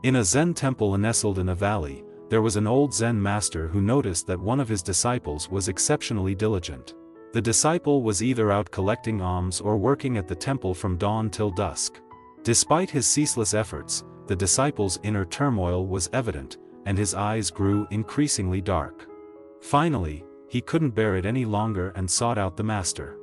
In a Zen temple nestled in a valley, there was an old Zen master who noticed that one of his disciples was exceptionally diligent. The disciple was either out collecting alms or working at the temple from dawn till dusk. Despite his ceaseless efforts, the disciple's inner turmoil was evident, and his eyes grew increasingly dark. Finally, he couldn't bear it any longer and sought out the master.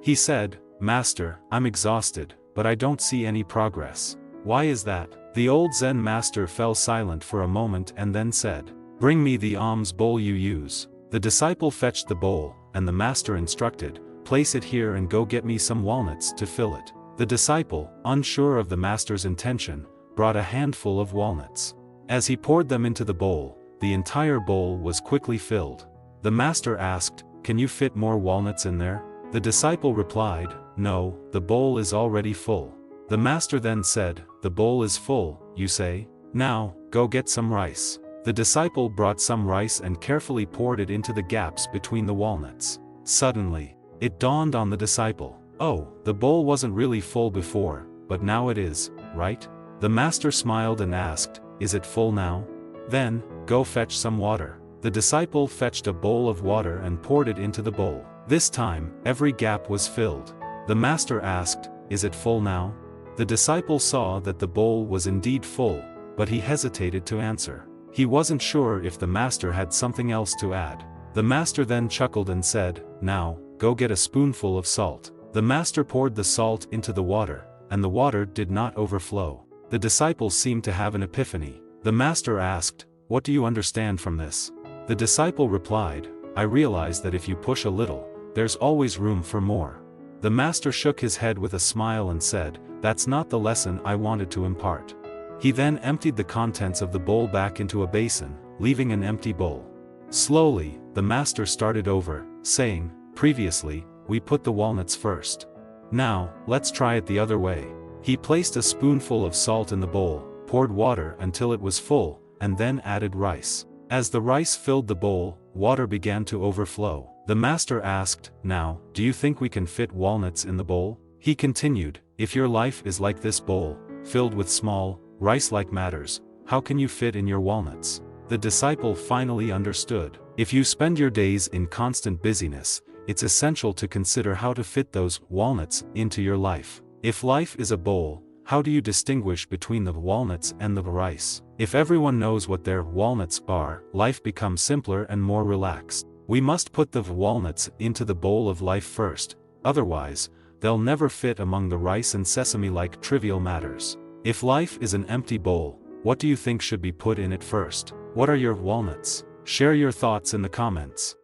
He said, "Master, I'm exhausted, but I don't see any progress. Why is that?" The old Zen master fell silent for a moment and then said, "Bring me the alms bowl you use." The disciple fetched the bowl, and the master instructed, "Place it here and go get me some walnuts to fill it." The disciple, unsure of the master's intention, brought a handful of walnuts. As he poured them into the bowl, the entire bowl was quickly filled. The master asked, "Can you fit more walnuts in there?" The disciple replied, "No, the bowl is already full." The master then said, "The bowl is full, you say? Now, go get some rice." The disciple brought some rice and carefully poured it into the gaps between the walnuts. Suddenly, it dawned on the disciple, "Oh, the bowl wasn't really full before, but now it is, right?" The master smiled and asked, "Is it full now? Then, go fetch some water." The disciple fetched a bowl of water and poured it into the bowl. This time, every gap was filled. The master asked, "Is it full now?" The disciple saw that the bowl was indeed full, but he hesitated to answer. He wasn't sure if the master had something else to add. The master then chuckled and said, "Now, go get a spoonful of salt." The master poured the salt into the water, and the water did not overflow. The disciple seemed to have an epiphany. The master asked, "What do you understand from this?" The disciple replied, "I realize that if you push a little, there's always room for more." The master shook his head with a smile and said, "That's not the lesson I wanted to impart." He then emptied the contents of the bowl back into a basin, leaving an empty bowl. Slowly, the master started over, saying, "Previously, we put the walnuts first. Now, let's try it the other way." He placed a spoonful of salt in the bowl, poured water until it was full, and then added rice. As the rice filled the bowl, water began to overflow. The master asked, "Now, do you think we can fit walnuts in the bowl?" He continued, "If your life is like this bowl, filled with small, rice-like matters, how can you fit in your walnuts?" The disciple finally understood. If you spend your days in constant busyness, it's essential to consider how to fit those walnuts into your life. If life is a bowl, how do you distinguish between the walnuts and the rice? If everyone knows what their walnuts are, life becomes simpler and more relaxed. We must put the walnuts into the bowl of life first, otherwise, they'll never fit among the rice and sesame-like trivial matters. If life is an empty bowl, what do you think should be put in it first? What are your walnuts? Share your thoughts in the comments.